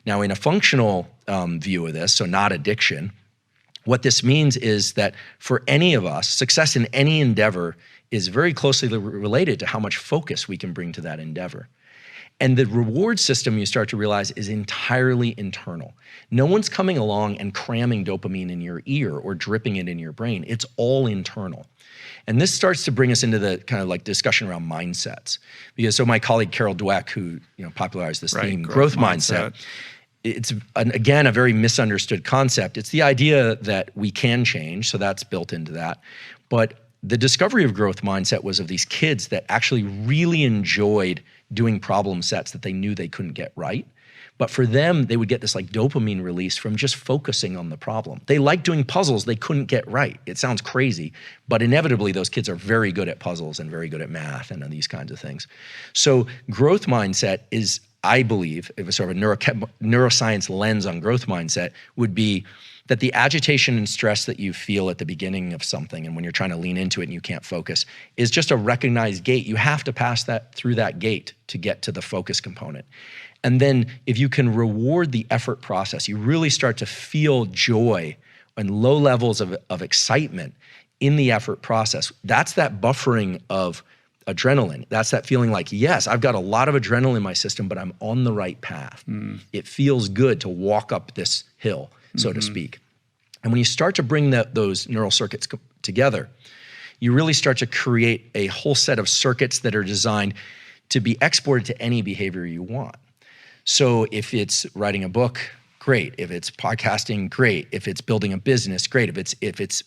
Now, in a functional view of this, so not addiction, what this means is that for any of us, success in any endeavor is very closely related to how much focus we can bring to that endeavor. And the reward system, you start to realize, is entirely internal. No one's coming along and cramming dopamine in your ear or dripping it in your brain. It's all internal. And this starts to bring us into the kind of like discussion around mindsets. Because so my colleague Carol Dweck, who popularized this theme, growth mindset, it's again a very misunderstood concept. It's the idea that we can change, so that's built into that. But the discovery of growth mindset was of these kids that actually really enjoyed doing problem sets that they knew they couldn't get right. But for them, they would get this like dopamine release from just focusing on the problem. They liked doing puzzles they couldn't get right. It sounds crazy, but inevitably those kids are very good at puzzles and very good at math and these kinds of things. So growth mindset is, I believe, if it's sort of a neuroscience lens on growth mindset, would be that the agitation and stress that you feel at the beginning of something and when you're trying to lean into it and you can't focus is just a recognized gate. You have to pass through that gate to get to the focus component. And then if you can reward the effort process, you really start to feel joy and low levels of excitement in the effort process. That's that buffering of adrenaline. That's that feeling like, yes, I've got a lot of adrenaline in my system, but I'm on the right path. It feels good to walk up this hill, so to speak. And when you start to bring those neural circuits together, you really start to create a whole set of circuits that are designed to be exported to any behavior you want. So if it's writing a book, great. If it's podcasting, great. If it's building a business, great. If it's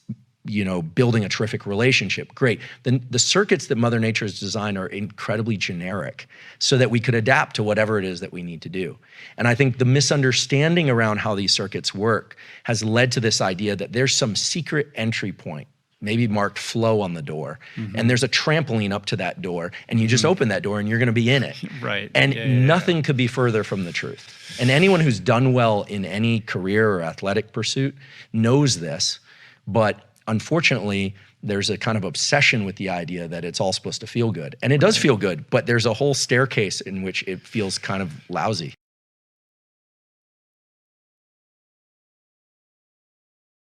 building a terrific relationship, great. Then the circuits that Mother Nature has designed are incredibly generic so that we could adapt to whatever it is that we need to do. And I think the misunderstanding around how these circuits work has led to this idea that there's some secret entry point, maybe marked flow on the door, and there's a trampoline up to that door, and you just open that door and you're gonna be in it. Right. And nothing could be further from the truth. And anyone who's done well in any career or athletic pursuit knows this, but unfortunately, there's a kind of obsession with the idea that it's all supposed to feel good. And it does feel good, but there's a whole staircase in which it feels kind of lousy.